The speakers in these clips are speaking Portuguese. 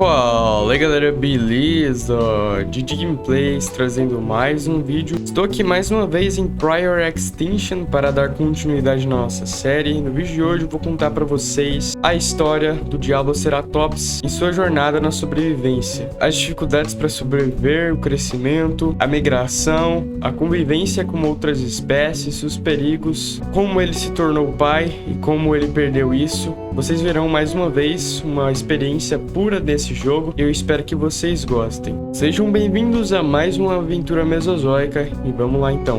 Fala aí galera, beleza? Didi Gameplays trazendo mais um vídeo. Estou aqui mais uma vez em Prior Extinction para dar continuidade na nossa série. No vídeo de hoje eu vou contar para vocês a história do Diabloceratops e sua jornada na sobrevivência. As dificuldades para sobreviver, o crescimento, a migração, a convivência com outras espécies, os perigos, como ele se tornou pai e como ele perdeu isso. Vocês verão mais uma vez uma experiência pura desse jogo e eu espero que vocês gostem. Sejam bem-vindos a mais uma aventura mesozoica e vamos lá então.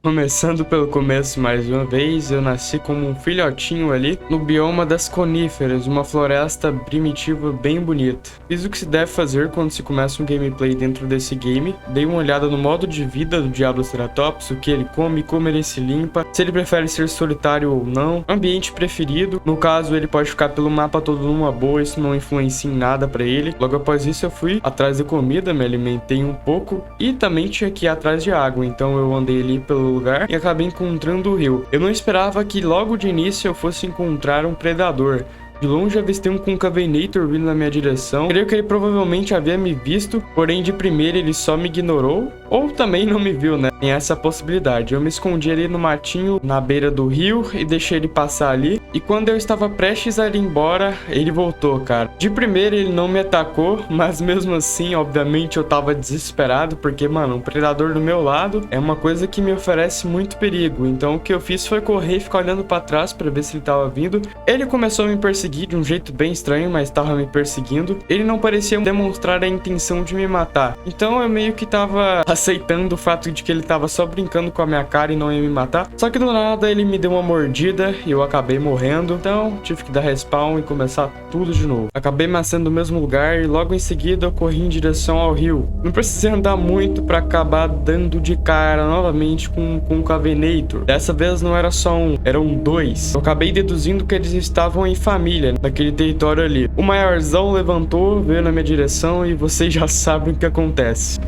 Começando pelo começo mais uma vez, eu nasci como um filhotinho ali no bioma das coníferas, uma floresta primitiva bem bonita. Fiz o que se deve fazer quando se começa um gameplay dentro desse game, dei uma olhada no modo de vida do Diabloceratops, o que ele come, como ele se limpa, se ele prefere ser solitário ou não, ambiente preferido, no caso ele pode ficar pelo mapa todo numa boa, isso não influencia em nada pra ele. Logo após isso eu fui atrás de comida, me alimentei um pouco e também tinha que ir atrás de água, então eu andei ali pelo lugar e acabei encontrando o rio. Eu não esperava que logo de início eu fosse encontrar um predador. De longe avistei um Concavenator vindo na minha direção. Creio que ele provavelmente havia me visto, porém de primeira ele só me ignorou, ou também não me viu, né? Tem essa possibilidade. Eu me escondi ali no matinho, na beira do rio, e deixei ele passar ali. E quando eu estava prestes a ir embora, ele voltou, cara. De primeira ele não me atacou, mas mesmo assim, obviamente, eu tava desesperado, porque, mano, um predador do meu lado é uma coisa que me oferece muito perigo. Então o que eu fiz foi correr e ficar olhando pra trás pra ver se ele tava vindo. Ele começou a me perseguir de um jeito bem estranho, mas estava me perseguindo. Ele não parecia demonstrar a intenção de me matar. Então eu meio que tava aceitando o fato de que ele tava só brincando com a minha cara e não ia me matar. Só que do nada ele me deu uma mordida e eu acabei morrendo. Então tive que dar respawn e começar tudo de novo. Acabei nascendo no mesmo lugar e logo em seguida eu corri em direção ao rio. Não precisei andar muito para acabar dando de cara novamente com um Concavenator. Dessa vez não era só um, eram dois. Eu acabei deduzindo que eles estavam em família naquele território ali. O maiorzão levantou, veio na minha direção e vocês já sabem o que acontece.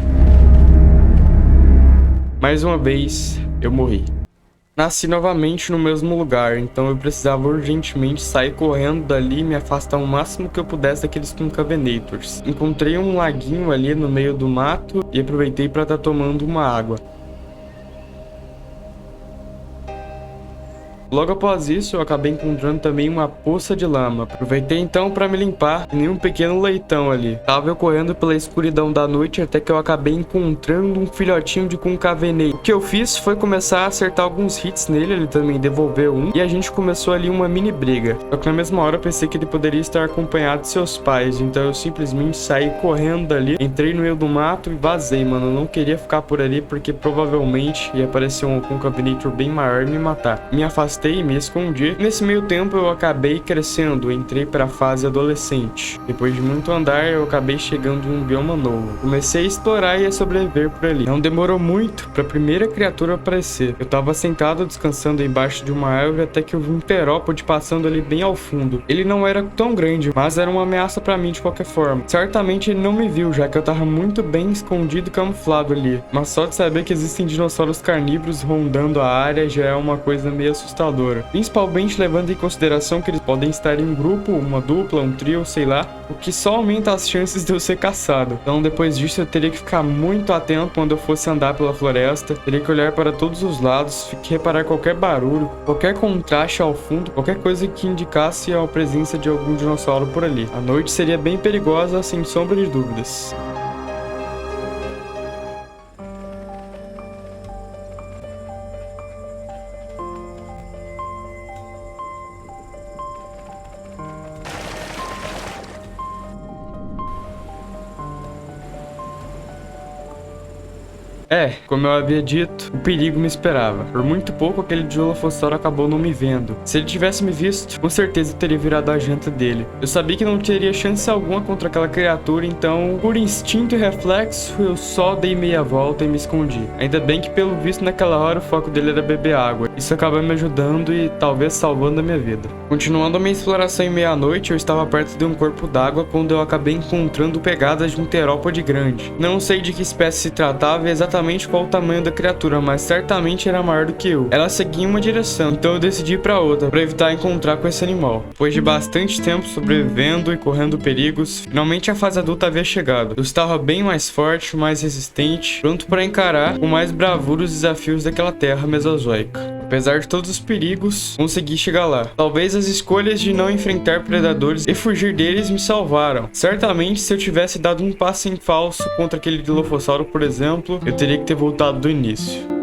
Mais uma vez, eu morri. Nasci novamente no mesmo lugar, então eu precisava urgentemente sair correndo dali e me afastar o máximo que eu pudesse daqueles Concavenators. Encontrei um laguinho ali no meio do mato e aproveitei para estar tomando uma água. Logo após isso, eu acabei encontrando também uma poça de lama. Aproveitei então para me limpar, e nem um pequeno leitão ali. Tava eu correndo pela escuridão da noite até que eu acabei encontrando um filhotinho de Concavenator. O que eu fiz foi começar a acertar alguns hits nele, ele também devolveu um, e a gente começou ali uma mini briga. Só que na mesma hora eu pensei que ele poderia estar acompanhado de seus pais, então eu simplesmente saí correndo dali, entrei no meio do mato e vazei, mano. Eu não queria ficar por ali porque provavelmente ia aparecer um Concavenator bem maior e me matar. Me afastei e me escondi. Nesse meio tempo eu acabei crescendo, entrei para a fase adolescente. Depois de muito andar, eu acabei chegando em um bioma novo. Comecei a explorar e a sobreviver por ali. Não demorou muito para a primeira criatura aparecer. Eu tava sentado descansando embaixo de uma árvore até que eu vi um terópode passando ali bem ao fundo. Ele não era tão grande, mas era uma ameaça para mim de qualquer forma. Certamente ele não me viu, já que eu tava muito bem escondido e camuflado ali. Mas só de saber que existem dinossauros carnívoros rondando a área já é uma coisa meio assustadora. Principalmente levando em consideração que eles podem estar em um grupo, uma dupla, um trio, sei lá, o que só aumenta as chances de eu ser caçado. Então depois disso eu teria que ficar muito atento quando eu fosse andar pela floresta, teria que olhar para todos os lados, reparar qualquer barulho, qualquer contraste ao fundo, qualquer coisa que indicasse a presença de algum dinossauro por ali. A noite seria bem perigosa, sem sombra de dúvidas. Como eu havia dito, o perigo me esperava. Por muito pouco, aquele Dilophosaurus acabou não me vendo. Se ele tivesse me visto, com certeza eu teria virado a janta dele. Eu sabia que não teria chance alguma contra aquela criatura, então, por instinto e reflexo, eu só dei meia volta e me escondi. Ainda bem que, pelo visto, naquela hora o foco dele era beber água. Isso acabou me ajudando e talvez salvando a minha vida. Continuando a minha exploração em meia-noite, eu estava perto de um corpo d'água quando eu acabei encontrando pegadas de um terópode grande. Não sei de que espécie se tratava exatamente exatamente qual o tamanho da criatura, mas certamente era maior do que eu. Ela seguia em uma direção, então eu decidi ir para outra, para evitar encontrar com esse animal. Depois de bastante tempo sobrevivendo e correndo perigos, finalmente a fase adulta havia chegado. Eu estava bem mais forte, mais resistente, pronto para encarar com mais bravura os desafios daquela terra mesozoica. Apesar de todos os perigos, consegui chegar lá. Talvez as escolhas de não enfrentar predadores e fugir deles me salvaram. Certamente, se eu tivesse dado um passo em falso contra aquele Dilophosauro, por exemplo, eu teria que ter voltado do início.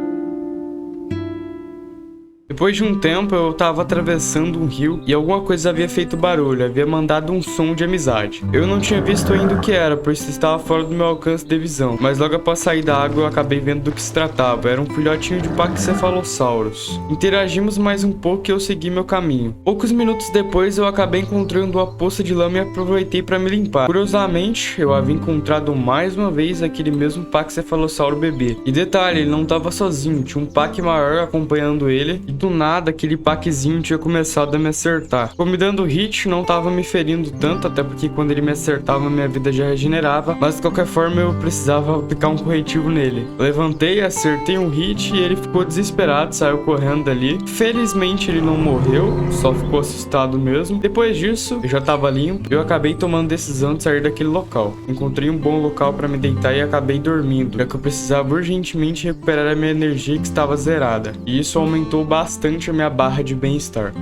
Depois de um tempo, eu estava atravessando um rio e alguma coisa havia feito barulho, havia mandado um som de amizade. Eu não tinha visto ainda o que era, pois estava fora do meu alcance de visão, mas logo após sair da água eu acabei vendo do que se tratava. Era um filhotinho de Pachycephalosaurus. Interagimos mais um pouco e eu segui meu caminho. Poucos minutos depois, eu acabei encontrando uma poça de lama e aproveitei para me limpar. Curiosamente, eu havia encontrado mais uma vez aquele mesmo Pachycephalossauro bebê. E detalhe, ele não estava sozinho, tinha um pack maior acompanhando ele. Do nada, aquele packzinho tinha começado a me acertar. Ficou me dando hit, não tava me ferindo tanto, até porque quando ele me acertava, minha vida já regenerava, mas de qualquer forma eu precisava aplicar um corretivo nele. Levantei, acertei um hit e ele ficou desesperado, saiu correndo dali. Felizmente ele não morreu, só ficou assustado mesmo. Depois disso, eu já tava limpo, eu acabei tomando decisão de sair daquele local. Encontrei um bom local para me deitar e acabei dormindo, já que eu precisava urgentemente recuperar a minha energia que estava zerada. E isso aumentou bastante a minha barra de bem-estar.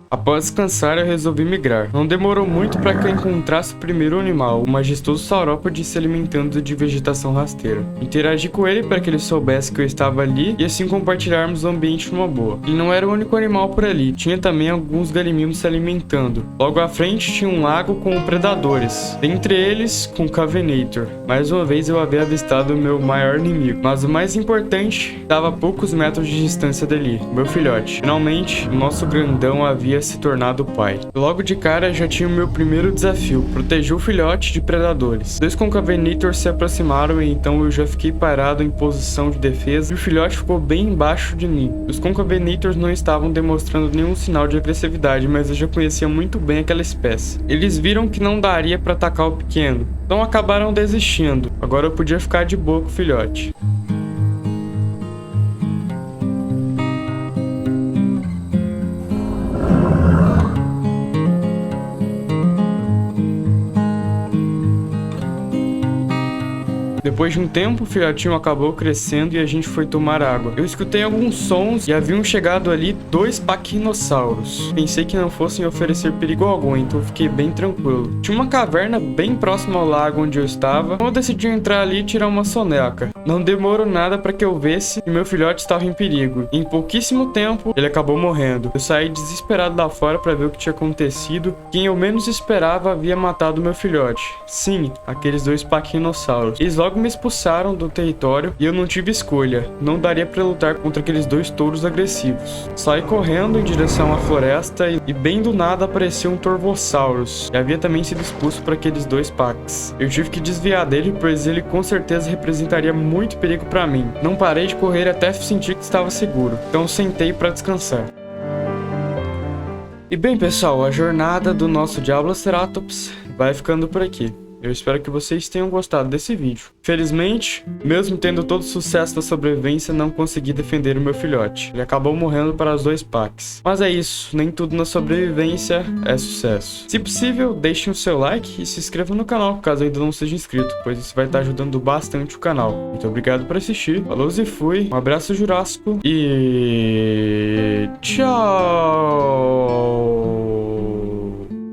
Após descansar, eu resolvi migrar. Não demorou muito para que eu encontrasse o primeiro animal, o majestoso saurópode se alimentando de vegetação rasteira. Interagi com ele para que ele soubesse que eu estava ali e assim compartilharmos o ambiente numa boa. Ele não era o único animal por ali, tinha também alguns galimimos se alimentando. Logo à frente tinha um lago com predadores, dentre eles com Cavenator. Mais uma vez eu havia avistado o meu maior inimigo, mas o mais importante, estava a poucos metros de distância dali, meu filhote. Finalmente, o nosso grandão havia se tornado pai. Logo de cara já tinha o meu primeiro desafio, proteger o filhote de predadores. Dois Concavenators se aproximaram e então eu já fiquei parado em posição de defesa e o filhote ficou bem embaixo de mim. Os Concavenators não estavam demonstrando nenhum sinal de agressividade, mas eu já conhecia muito bem aquela espécie. Eles viram que não daria para atacar o pequeno, então acabaram desistindo. Agora eu podia ficar de boa com o filhote. Depois de um tempo, o filhotinho acabou crescendo e a gente foi tomar água. Eu escutei alguns sons e haviam chegado ali 2 paquinossauros. Pensei que não fossem oferecer perigo algum, então fiquei bem tranquilo. Tinha uma caverna bem próxima ao lago onde eu estava, então eu decidi entrar ali e tirar uma soneca. Não demorou nada para que eu visse que meu filhote estava em perigo. Em pouquíssimo tempo, ele acabou morrendo. Eu saí desesperado lá fora para ver o que tinha acontecido. Quem eu menos esperava havia matado meu filhote. Sim, aqueles 2 paquinossauros. Eles logo me expulsaram do território e eu não tive escolha. Não daria para lutar contra aqueles 2 touros agressivos. Saí correndo em direção à floresta e bem do nada apareceu um Torvosaurus, que havia também sido expulso por aqueles 2 packs. Eu tive que desviar dele, pois ele com certeza representaria muito perigo para mim. Não parei de correr até sentir que estava seguro, então sentei para descansar. E bem pessoal, a jornada do nosso Diabloceratops vai ficando por aqui. Eu espero que vocês tenham gostado desse vídeo. Felizmente, mesmo tendo todo o sucesso da sobrevivência, não consegui defender o meu filhote. Ele acabou morrendo para os 2 packs. Mas é isso, nem tudo na sobrevivência é sucesso. Se possível, deixem o seu like e se inscrevam no canal, caso ainda não seja inscrito, pois isso vai estar ajudando bastante o canal. Muito obrigado por assistir, falou e fui, um abraço jurássico e tchau!